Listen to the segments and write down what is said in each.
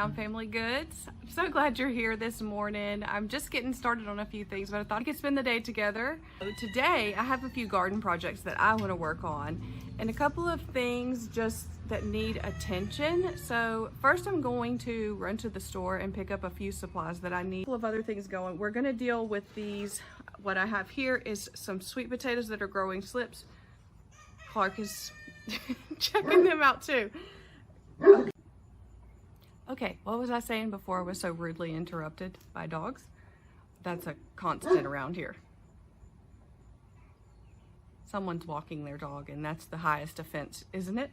Town Family Goods. I'm so glad you're here this morning. I'm just getting started on a few things, but I thought we could spend the day together. So today, I have a few garden projects that I want to work on and a couple of things just that need attention. So first I'm going to run to the store and pick up a few supplies that I need. A couple of other things going. We're going to deal with these. What I have here is some sweet potatoes that are growing slips. Clark is checking them out too. Okay, what was I saying before I was so rudely interrupted by dogs? That's a constant around here. Someone's walking their dog, and that's the highest offense, isn't it?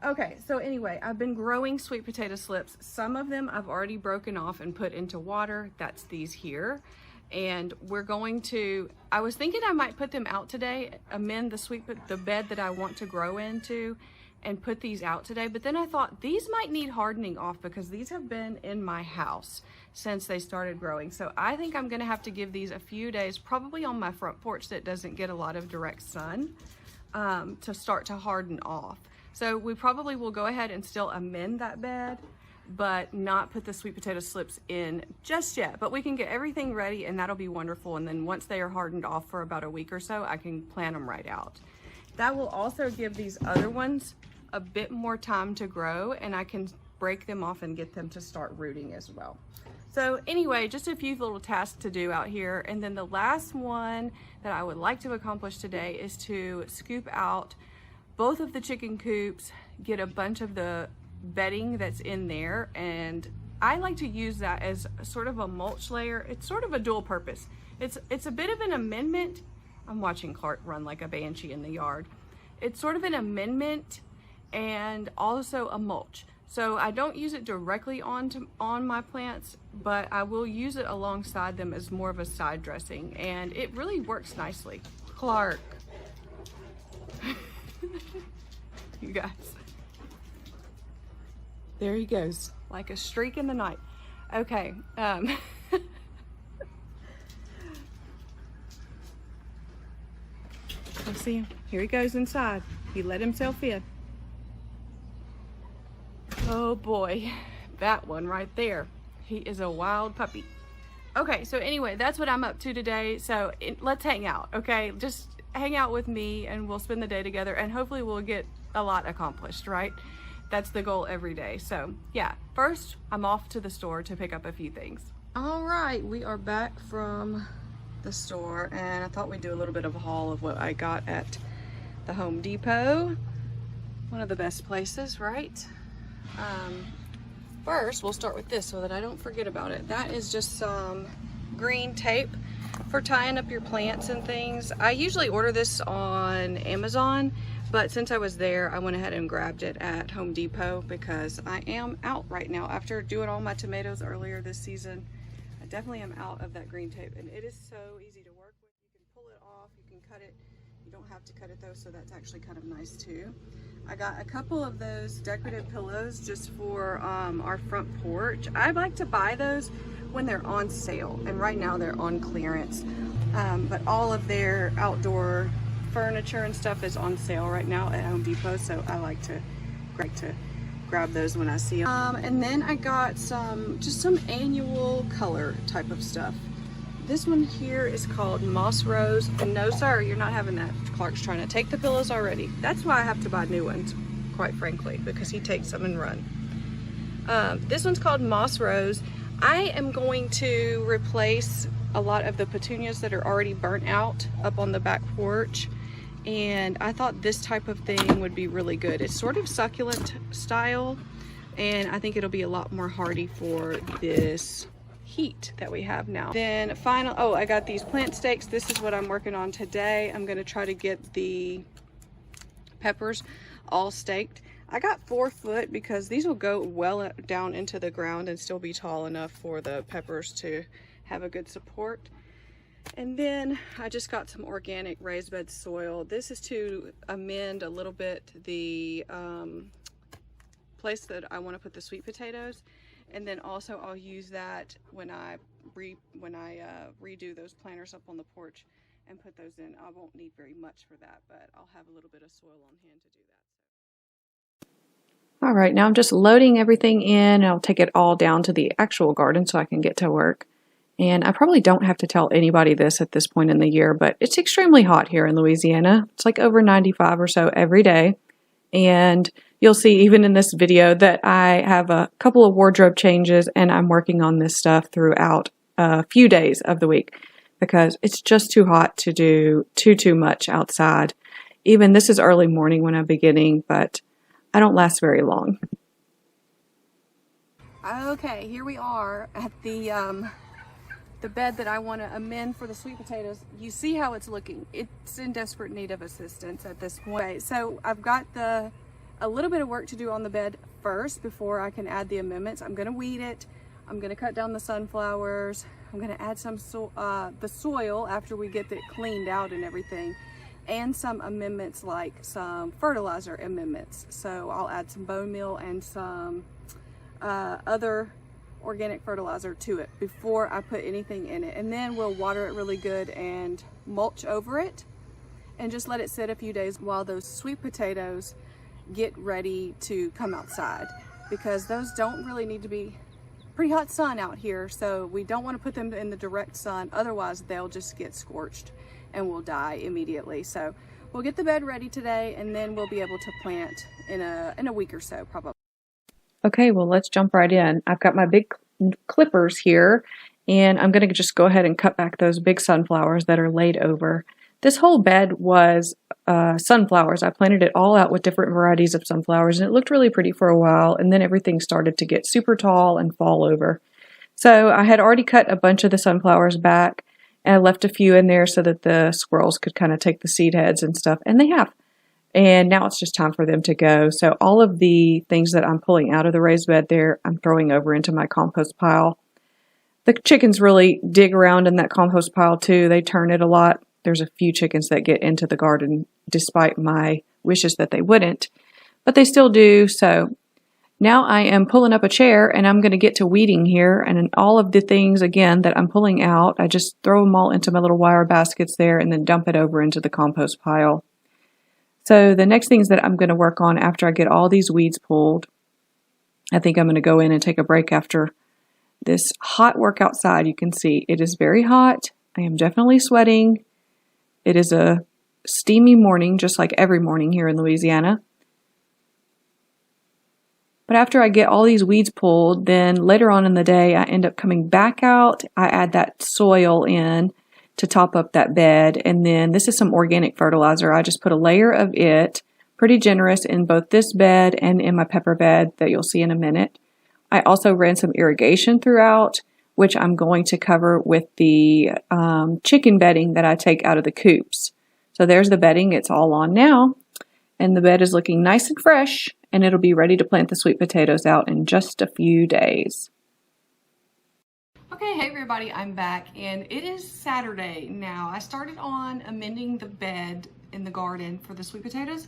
Okay, so anyway, I've been growing sweet potato slips. Some of them I've already broken off and put into water. That's these here. And we're going to, I was thinking I might put them out today, amend the bed that I want to grow into, and put these out today. But then I thought these might need hardening off because these have been in my house since they started growing. So I think I'm gonna have to give these a few days, probably on my front porch that doesn't get a lot of direct sun, to start to harden off. So we probably will go ahead and still amend that bed, but not put the sweet potato slips in just yet. But we can get everything ready and that'll be wonderful. And then once they are hardened off for about a week or so, I can plant them right out. That will also give these other ones a bit more time to grow, and I can break them off and get them to start rooting as well. So anyway, just a few little tasks to do out here. And then the last one that I would like to accomplish today is to scoop out both of the chicken coops, get a bunch of the bedding that's in there, and I like to use that as sort of a mulch layer. It's sort of a dual purpose. It's a bit of an amendment. I'm watching Clark run like a banshee in the yard. It's sort of an amendment and also a mulch. So I don't use it directly on my plants, but I will use it alongside them as more of a side dressing, and it really works nicely. Clark. You guys. There he goes, like a streak in the night. Okay. Let's see him. Here he goes inside. He let himself in. Oh boy, that one right there. He is a wild puppy. Okay, so anyway, that's what I'm up to today. So let's hang out, okay? Just hang out with me and we'll spend the day together and hopefully we'll get a lot accomplished, right? That's the goal every day. So yeah, first I'm off to the store to pick up a few things. All right, we are back from the store and I thought we'd do a little bit of a haul of what I got at the Home Depot. One of the best places, right? First, we'll start with this so that I don't forget about it. That is just some green tape for tying up your plants and things. I usually order this on Amazon, but since I was there, I went ahead and grabbed it at Home Depot because I am out right now. After doing all my tomatoes earlier this season, I definitely am out of that green tape, and it is so easy to work with. You can pull it off, you can cut it. You don't have to cut it though, so that's actually kind of nice too. I got a couple of those decorative pillows just for our front porch. I like to buy those when they're on sale, and right now they're on clearance. But all of their outdoor furniture and stuff is on sale right now at Home Depot, so I like to grab those when I see them. And then I got just some annual color type of stuff. This one here is called Moss Rose, and no sir, you're not having that. Clark's trying to take the pillows already. That's why I have to buy new ones, quite frankly, because he takes them and run. This one's called Moss Rose. I am going to replace a lot of the petunias that are already burnt out up on the back porch, and I thought this type of thing would be really good. It's sort of succulent style, and I think it'll be a lot more hardy for this heat that we have now. Then I got these plant stakes. This is what I'm working on today. I'm gonna try to get the peppers all staked. I got 4 foot because these will go well down into the ground and still be tall enough for the peppers to have a good support. And then I just got some organic raised bed soil. This is to amend a little bit the place that I want to put the sweet potatoes. And then also I'll use that when I redo those planters up on the porch and put those in. I won't need very much for that, but I'll have a little bit of soil on hand to do that. All right, now I'm just loading everything in, and I'll take it all down to the actual garden so I can get to work. And I probably don't have to tell anybody this at this point in the year, but it's extremely hot here in Louisiana. It's like over 95 or so every day. And you'll see even in this video that I have a couple of wardrobe changes, and I'm working on this stuff throughout a few days of the week because it's just too hot to do too much outside. Even this is early morning when I'm beginning, but I don't last very long. Okay, here we are at the bed that I want to amend for the sweet potatoes. You see how it's looking. It's in desperate need of assistance at this point. So I've got a little bit of work to do on the bed first before I can add the amendments. I'm going to weed it. I'm going to cut down the sunflowers. I'm going to add some the soil after we get it cleaned out and everything, and some amendments like some fertilizer amendments. So I'll add some bone meal and some other organic fertilizer to it before I put anything in it. And then we'll water it really good and mulch over it and just let it sit a few days while those sweet potatoes get ready to come outside, because those don't really need to be pretty hot sun out here. So we don't want to put them in the direct sun, otherwise they'll just get scorched and will die immediately. So we'll get the bed ready today, and then we'll be able to plant in a week or so probably. Okay, well, let's jump right in. I've got my big clippers here, and I'm going to just go ahead and cut back those big sunflowers that are laid over. This whole bed was sunflowers. I planted it all out with different varieties of sunflowers, and it looked really pretty for a while, and then everything started to get super tall and fall over. So I had already cut a bunch of the sunflowers back, and I left a few in there so that the squirrels could kind of take the seed heads and stuff, and they have. And now it's just time for them to go. So all of the things that I'm pulling out of the raised bed there, I'm throwing over into my compost pile. The chickens really dig around in that compost pile too. They turn it a lot. There's a few chickens that get into the garden despite my wishes that they wouldn't, but they still do. So now I am pulling up a chair, and I'm going to get to weeding here. And all of the things, again, that I'm pulling out, I just throw them all into my little wire baskets there and then dump it over into the compost pile. So the next things that I'm going to work on after I get all these weeds pulled, I think I'm going to go in and take a break after this hot work outside. You can see it is very hot. I am definitely sweating. It is a steamy morning, just like every morning here in Louisiana. But after I get all these weeds pulled, then later on in the day, I end up coming back out. I add that soil in to top up that bed. And then this is some organic fertilizer. I just put a layer of it, pretty generous, in both this bed and in my pepper bed that you'll see in a minute. I also ran some irrigation throughout, which I'm going to cover with the chicken bedding that I take out of the coops. So there's the bedding. It's all on now. And the bed is looking nice and fresh, and it'll be ready to plant the sweet potatoes out in just a few days. Okay, hey everybody, I'm back, and it is Saturday now. I started on amending the bed in the garden for the sweet potatoes.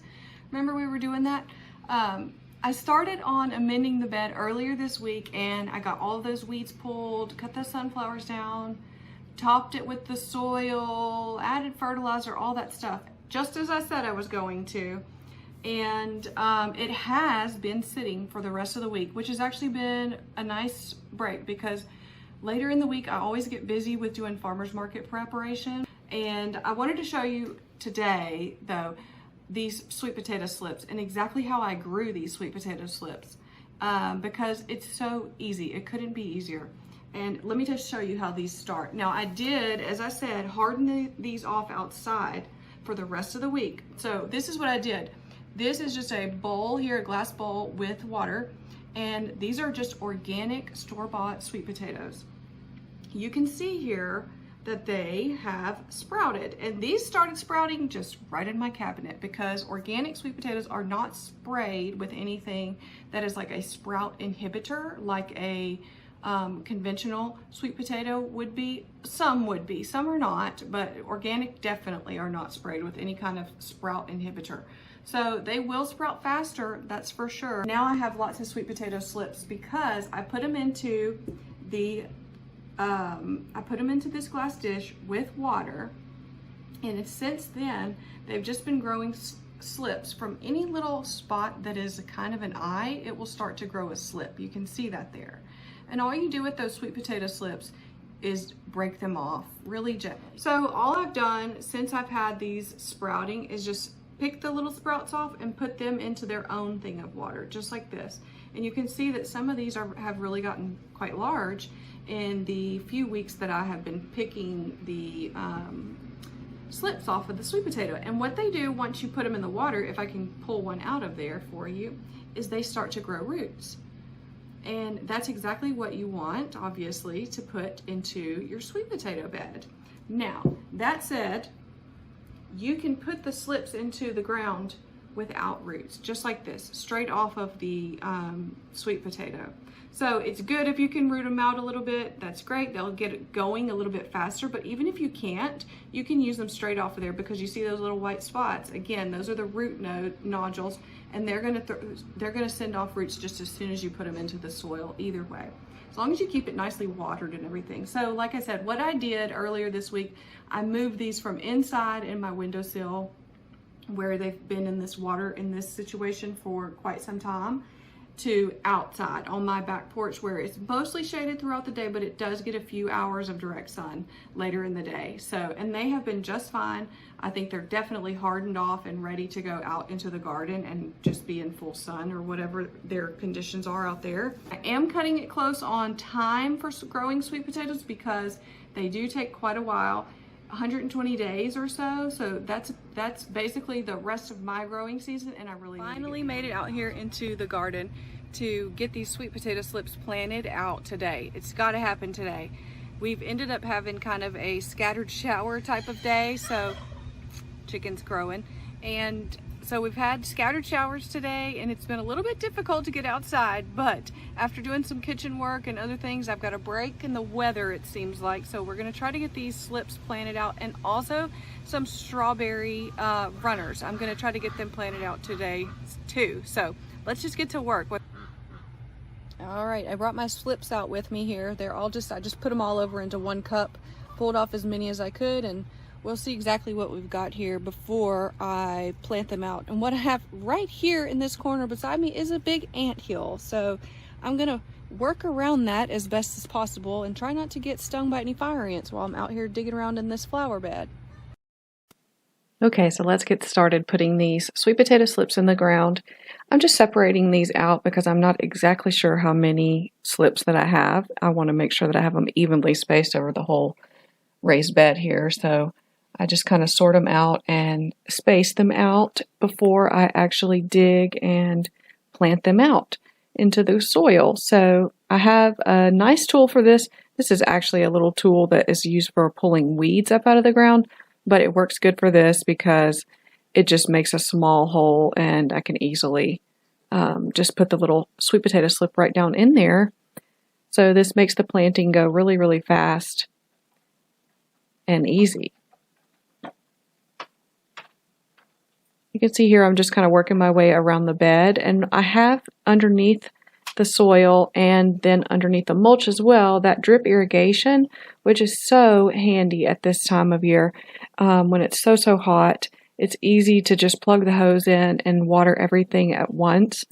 Remember we were doing that? I started on amending the bed earlier this week, and I got all of those weeds pulled, cut those sunflowers down, topped it with the soil, added fertilizer, all that stuff, just as I said I was going to. And it has been sitting for the rest of the week, which has actually been a nice break, because later in the week I always get busy with doing farmers market preparation. And I wanted to show you today, though, these sweet potato slips and exactly how I grew these sweet potato slips, because it's so easy. It couldn't be easier. And let me just show you how these start. Now I did, as I said, harden these off outside for the rest of the week. So this is what I did. This is just a bowl here, a glass bowl with water, and these are just organic store-bought sweet potatoes. You can see here that they have sprouted, and these started sprouting just right in my cabinet, because organic sweet potatoes are not sprayed with anything that is like a sprout inhibitor, like a conventional sweet potato would be. Some would be, some are not, but organic definitely are not sprayed with any kind of sprout inhibitor. So they will sprout faster, that's for sure. Now I have lots of sweet potato slips because I put them into the this glass dish with water, and since then they've just been growing slips from any little spot that is a kind of an eye, it will start to grow a slip. You can see that there. And all you do with those sweet potato slips is break them off really gently. So all I've done since I've had these sprouting is just pick the little sprouts off and put them into their own thing of water, just like this. And you can see that some of these have really gotten quite large in the few weeks that I have been picking the slips off of the sweet potato. And what they do once you put them in the water, if I can pull one out of there for you, is they start to grow roots. And that's exactly what you want, obviously, to put into your sweet potato bed. Now, that said, you can put the slips into the ground without roots, just like this, straight off of the sweet potato. So it's good if you can root them out a little bit. That's great. They'll get it going a little bit faster. But even if you can't, you can use them straight off of there, because you see those little white spots. Again, those are the root nodules, and they're gonna send off roots just as soon as you put them into the soil. Either way, as long as you keep it nicely watered and everything. So, like I said, what I did earlier this week, I moved these from inside in my windowsill, where they've been in this water in this situation for quite some time, to outside on my back porch, where it's mostly shaded throughout the day, but it does get a few hours of direct sun later in the day. So, and they have been just fine. I think they're definitely hardened off and ready to go out into the garden and just be in full sun or whatever their conditions are out there. I am cutting it close on time for growing sweet potatoes, because they do take quite a while. 120 days or so. So that's basically the rest of my growing season, and I really finally made it out here into the garden to get these sweet potato slips planted out today. It's got to happen today. We've ended up having kind of a scattered shower type of day, so chicken's growing, and so we've had scattered showers today, and it's been a little bit difficult to get outside, but after doing some kitchen work and other things, I've got a break in the weather, it seems like. So we're gonna try to get these slips planted out, and also some strawberry runners. I'm gonna try to get them planted out today too. So let's just get to work. All right, I brought my slips out with me here. They're all I just put them all over into one cup, pulled off as many as I could, and we'll see exactly what we've got here before I plant them out. And what I have right here in this corner beside me is a big anthill. So I'm gonna work around that as best as possible and try not to get stung by any fire ants while I'm out here digging around in this flower bed. Okay, so let's get started putting these sweet potato slips in the ground. I'm just separating these out because I'm not exactly sure how many slips that I have. I want to make sure that I have them evenly spaced over the whole raised bed here. So I just kind of sort them out and space them out before I actually dig and plant them out into the soil. So I have a nice tool for this. This is actually a little tool that is used for pulling weeds up out of the ground, but it works good for this because it just makes a small hole, and I can easily just put the little sweet potato slip right down in there. So this makes the planting go really, really fast and easy. You can see here I'm just kind of working my way around the bed, and I have underneath the soil and then underneath the mulch as well that drip irrigation, which is so handy at this time of year. When it's so hot, it's easy to just plug the hose in and water everything at once,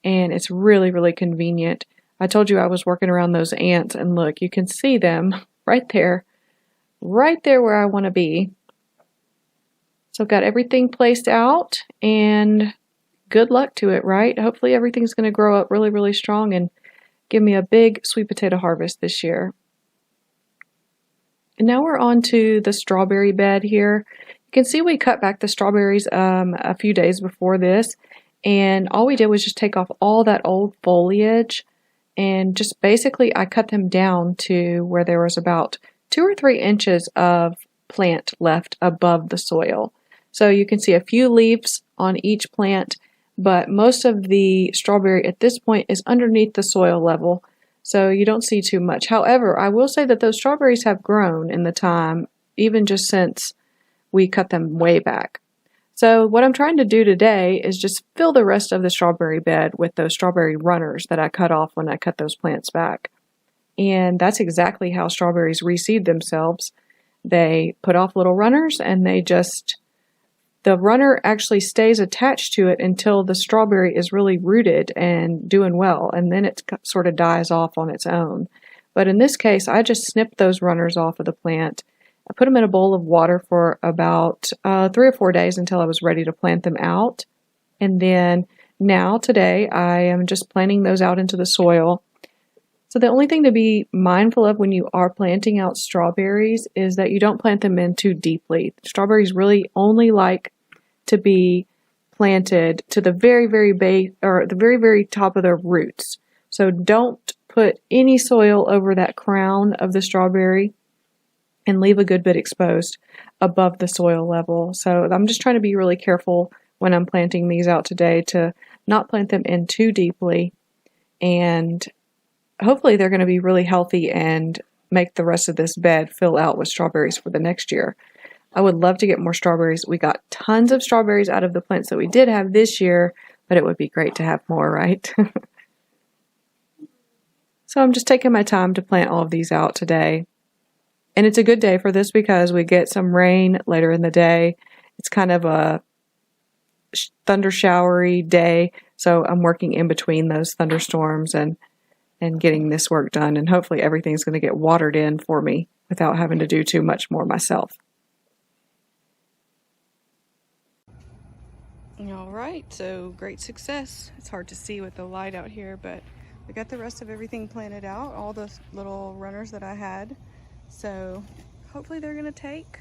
and it's really, really convenient. I told you I was working around those ants, and look, you can see them right there where I want to be. So I've got everything placed out, and good luck to it, right? Hopefully everything's going to grow up really, really strong and give me a big sweet potato harvest this year. And now we're on to the strawberry bed here. You can see we cut back the strawberries a few days before this, and all we did was just take off all that old foliage, and just basically I cut them down to where there was about 2 or 3 inches of plant left above the soil. So you can see a few leaves on each plant, but most of the strawberry at this point is underneath the soil level, so you don't see too much. However, I will say that those strawberries have grown in the time, even just since we cut them way back. So what I'm trying to do today is just fill the rest of the strawberry bed with those strawberry runners that I cut off when I cut those plants back. And that's exactly how strawberries reseed themselves. They put off little runners, and they just the runner actually stays attached to it until the strawberry is really rooted and doing well, and then it sort of dies off on its own. But in this case, I just snipped those runners off of the plant. I put them in a bowl of water for about 3 or 4 days until I was ready to plant them out. And then now today I am just planting those out into the soil. So the only thing to be mindful of when you are planting out strawberries is that you don't plant them in too deeply. Strawberries really only like to be planted to the very, very base, or the very, very top of their roots. So don't put any soil over that crown of the strawberry, and leave a good bit exposed above the soil level. So I'm just trying to be really careful when I'm planting these out today to not plant them in too deeply, and hopefully they're going to be really healthy and make the rest of this bed fill out with strawberries for the next year. I would love to get more strawberries. We got tons of strawberries out of the plants that we did have this year, but it would be great to have more, right? So I'm just taking my time to plant all of these out today. And it's a good day for this because we get some rain later in the day. It's kind of a thunder showery day, so I'm working in between those thunderstorms and getting this work done, and hopefully everything's going to get watered in for me without having to do too much more myself. All right, so great success. It's hard to see with the light out here, but we got the rest of everything planted out, all the little runners that I had. So hopefully they're going to take.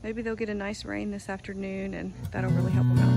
Maybe they'll get a nice rain this afternoon, and that'll really help them out.